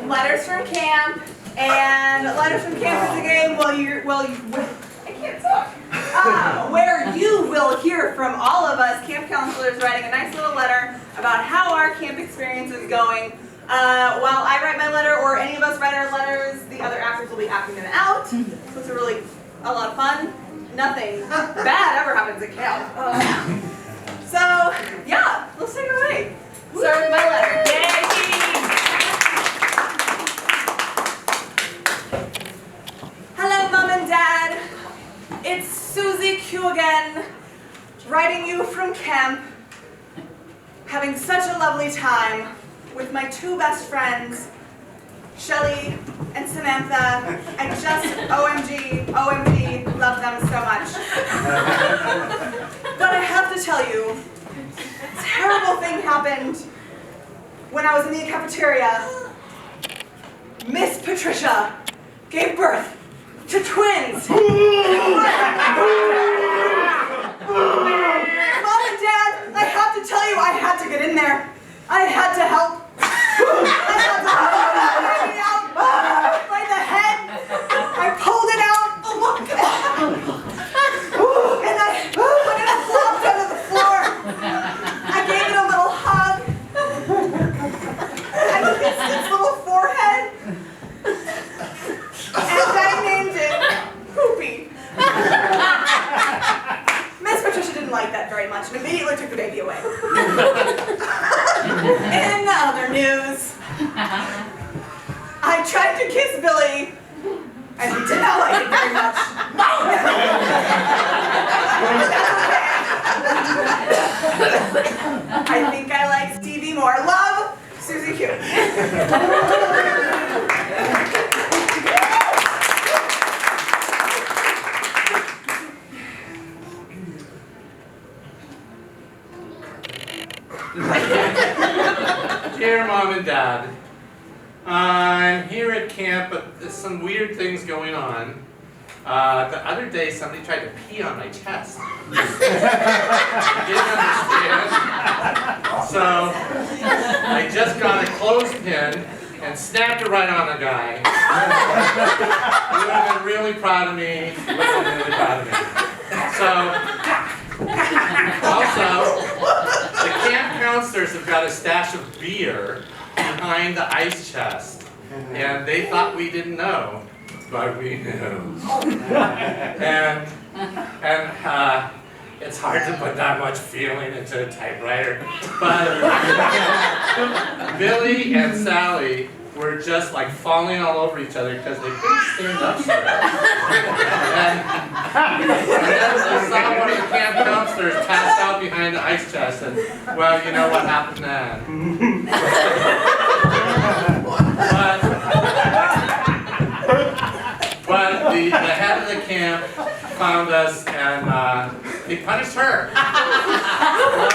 Letters from Camp, and Letters from Camp is a game I can't talk. Where you will hear from all of us camp counselors writing a nice little letter about how our camp experience is going. While I write my letter, or any of us write our letters, the other actors will be acting them out. So it's a lot of fun. Nothing bad ever happens at camp. So yeah, let's take it away. Start with my letter. Yay! Hello, Mom and Dad. It's Susie Q again, writing you from camp. Having such a lovely time with my two best friends, Shelly and Samantha. I just, OMG, love them so much. But I have to tell you, a terrible thing happened when I was in the cafeteria. Miss Patricia gave birth to twins. Mom and Dad, I have to tell you, I had to get in there. I had to help. I had to help it out by the head. I pulled it out. And I put it flopped onto the floor. I gave it a little hug. I kissed its little forehead. And I named it Poopy. Miss Patricia didn't like that very much and immediately took the baby away. In other news, I tried to kiss Billy, and he did not like it very much. I think I like Stevie more. Love, Susie Q. Dear Mom and Dad, I'm here at camp, but there's some weird things going on. The other day, somebody tried to pee on my chest. I didn't understand. So I just got a clothespin and snapped it right on the guy. He would have been really proud of me. He would have been really proud of me. So, also, the camp counselors have got a stash of beer behind the ice chest, and they thought we didn't know, but we knew. And it's hard to put that much feeling into a typewriter, but Billy and Sally were just like falling all over each other because they couldn't stand up straight. And I saw one of the camp counselors passed out behind the ice chest, and well, you know what happened then. But the head of the camp found us, and he punished her.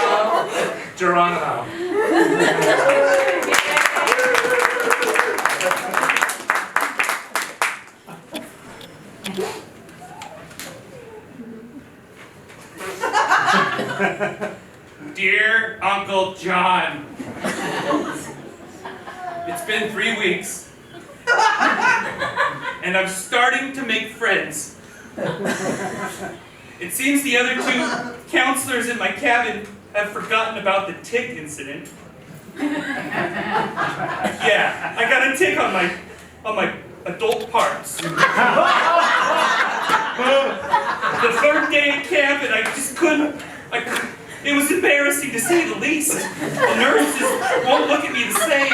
Well, Geronimo. Dear Uncle John, it's been 3 weeks, and I'm starting to make friends. It seems the other two counselors in my cabin have forgotten about the tick incident. Yeah, I got a tick on my adult parts. The third day at camp, and I just couldn't. It was embarrassing to say the least. The nurses won't look at me the same.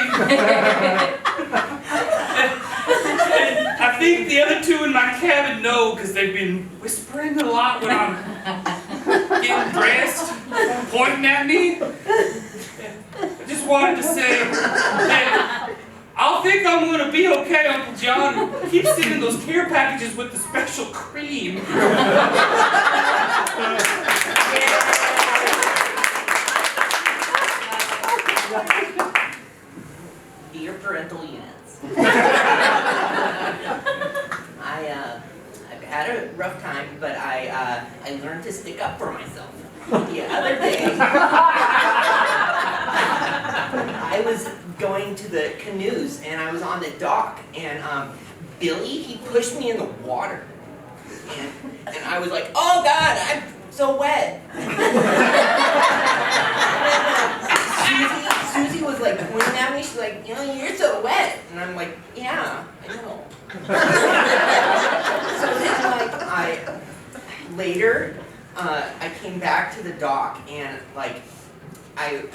And I think the other two in my cabin know because they've been whispering a lot when I'm getting dressed, pointing at me. I just wanted to say that I'll think I'm going to be okay, Uncle John. Keep sending those care packages with the special cream. Dear parental units. I've had a rough time, but I learned to stick up for myself. The other day, I was going to the canoes, and I was on the dock, and Billy, he pushed me in the water. And I was like, oh God, I'm so wet. Susie was like pointing at me, she's like, you know, you're so wet. And I'm like, yeah, I know. So then later, I came back to the dock and like, I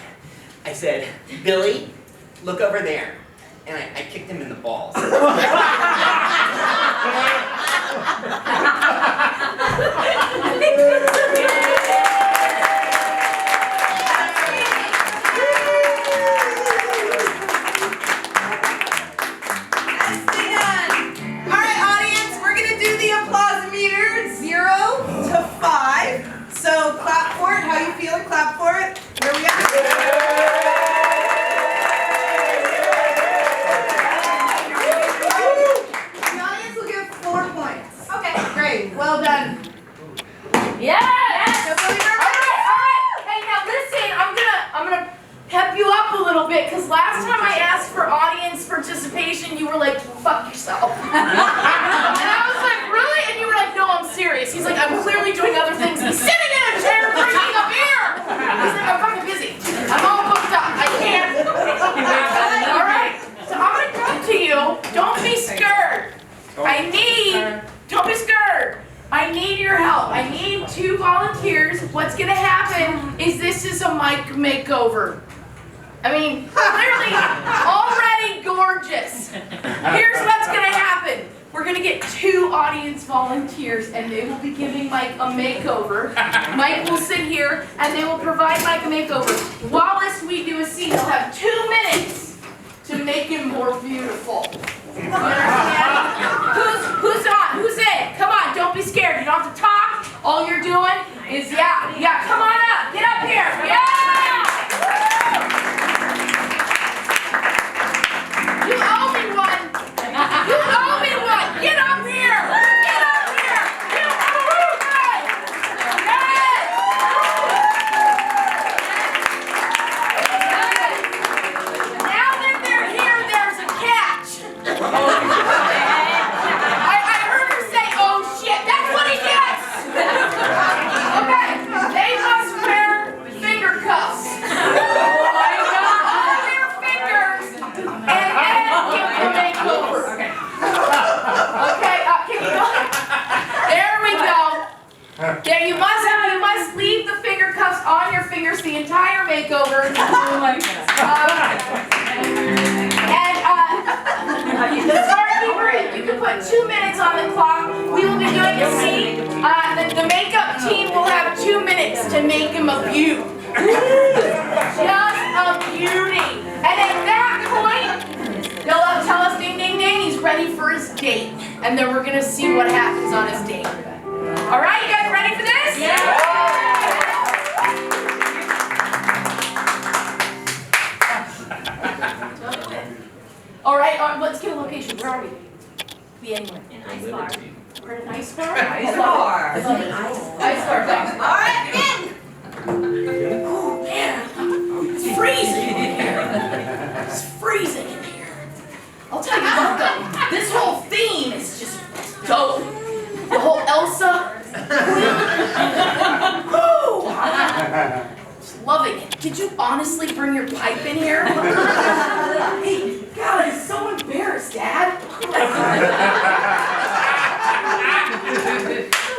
said, Billy, look over there. And I kicked him in the balls. So clap for it. How you feeling? Clap for it. Where we at? The audience will give 4 points. Okay, great. Well done. Yes! Alright. Hey, now listen, I'm gonna pep you up a little bit, because last time I asked for audience participation, you were like, fuck yourself. And I was like, really? And you were like, no, I'm serious. He's like, I'm clearly doing other things. He's sitting in a chair drinking a beer. He's like, I'm fucking busy. I'm all booked up. I can't. Alright, so I'm gonna come to you. Don't be scared. Don't be scared. I need your help. I need 2 volunteers. What's gonna happen is this is a mic makeover. I mean, clearly already gorgeous. Here's what's gonna happen. We're gonna get 2 audience volunteers and they will be giving Mike a makeover. Mike will sit here and they will provide Mike a makeover. Whilst we do a scene, they'll have 2 minutes to make him more beautiful. You understand? Who's on? Who's in? Come on, don't be scared. You don't have to talk. All you're doing is, yeah, come on up. Get up here. Yeah! You owe me one. You owe me one. Get up here. Get up here. You owe me one. Yes. Now that they're here, there's a catch. I heard her say, oh shit, that's what he gets! Okay, they must wear finger cuffs. All their fingers, and then give the makeover. Okay, can you go? There we go. There, you must leave the finger cuffs on your fingers the entire makeover. Oh my And the storekeeper, if you can put 2 minutes on the clock, we will be doing a scene. The makeup team will have 2 minutes to make him a beaut. Just a beauty. And at that point, they'll tell us ding ding ding, he's ready for his date. And then we're gonna see what happens on his date. Alright, you guys ready for this? Yeah! Alright, let's get a location. Where are we? Be anywhere. An ice bar. We're at an ice bar? Ice bar. Ice bar. Alright, begin. Oh, man. It's freezing in here. It's freezing in here. I'll tell you what, though. This whole theme is just dope. The whole Elsa. Woo! Just loving it. Did you honestly bring your pipe in here? Hey, God, I'm so embarrassed, Dad.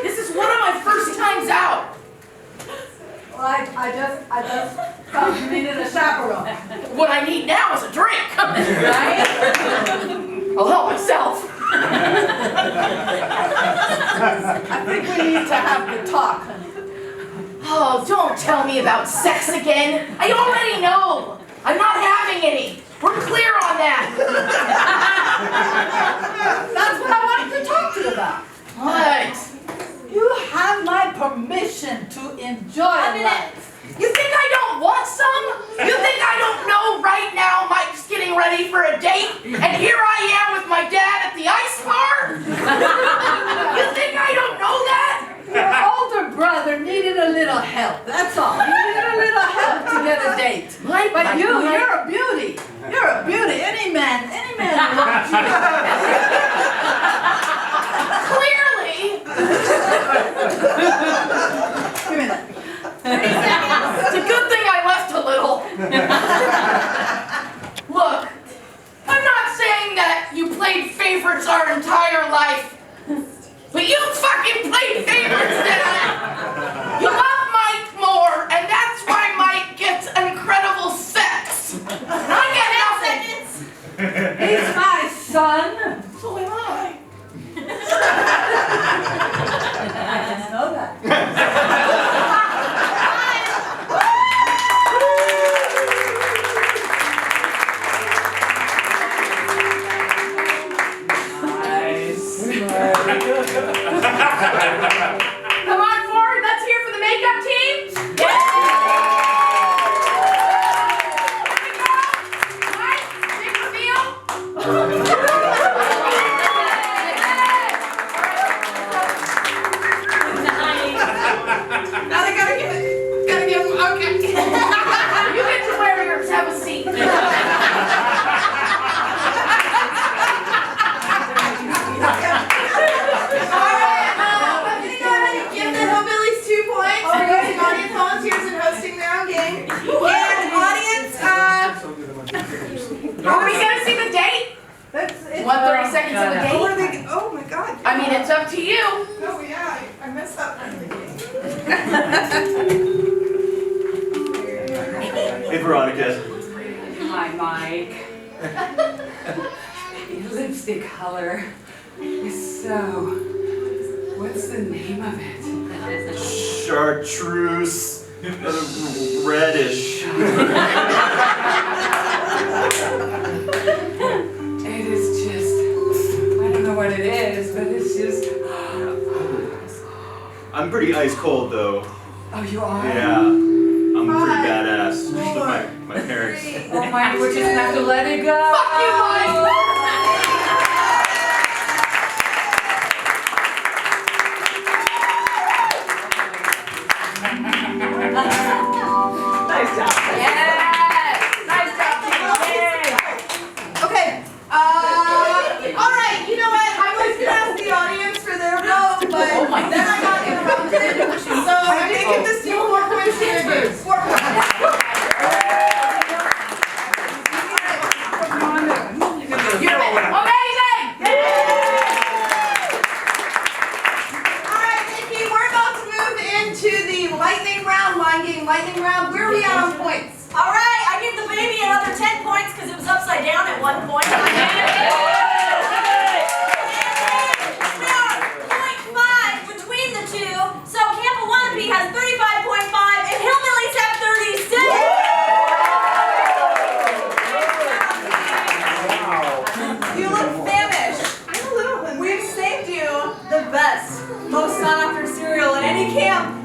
This is one of my first times out. Well, I just thought you needed a chaperone. What I need now is a drink. Right? I'll help myself. I think we need to have the talk, honey. Oh, don't tell me about sex again. I already know. I'm not having any. We're clear on that. That's what I wanted to talk to you about. What? You have my permission to enjoy life. You think I don't want some? You think I don't know right now Mike's getting ready for a date? And here I am with my dad at the ice bar? You think I don't know that? Your older brother needed a little help, that's all. He needed a little help to get a date. But you're a beauty. You're a Clearly. 2 minutes. 30 seconds. It's a good thing I left a little. Look, I'm not saying that you played favorites our entire life, but you fucking played favorites tonight. You love Mike more, and that's why Mike gets incredible sex. I get nothing. He's my son. So am I. I didn't know that. Come on forward, let's hear for the makeup team. Mike, big reveal. Now they gotta give okay. You get to wear yours, have a seat. Give the Hillbillies 2 points for using audience volunteers and hosting their own game. And audience, Are we gonna see the date? It's 1:30 seconds of the what are date? they? Oh my God. I mean, it's up to you. Oh yeah, I messed up. Hey, Veronica. Hi, Mike. Your lipstick color is so... What's the name of it? Chartreuse. Reddish. It is just... I don't know what it is, but it's just... I'm pretty ice cold though. Oh, you are? Yeah. I'm pretty 5, badass. Just 4, like my parents. 3, Oh, Mike, we're just gonna have to let it go. Fuck you, Mike! Nice job. Yes! Nice job, team. Okay. All right. You know what? I was gonna ask the audience for their vote, but Oh my then I got interrupted. So I'm gonna give this team 4 points to your group. 4 points. You're amazing! All right, Nikki. We're about to move into the lightning round, line game, lightning round. Where are we at on points? All right, I give the baby another 10 points because it was upside down at one point. We are 0.5 between the two, so Camp Awanapee has 35.5 and Hillbillies have 36. You look famished. I'm a little hungry. We've saved you the best, most sought after cereal in any camp.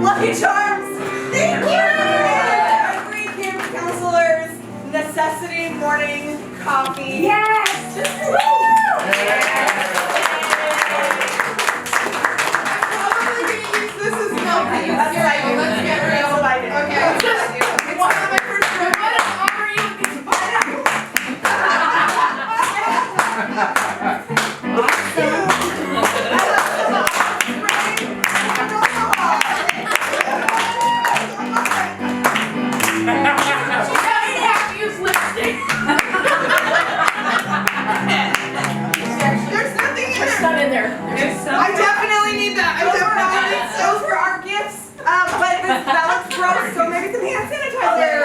Lucky Charms. Thank you. And our 3 camp counselors. Necessity morning coffee. Yes! I'm probably gonna use this as milk. That's right. Let's get real. Okay. It's one of my first I'm gonna offer you She's having to have to use lipstick. There's nothing in There's there. none in there. I definitely need that. I definitely need those for our gifts. But that looks gross, so maybe some hand sanitizer.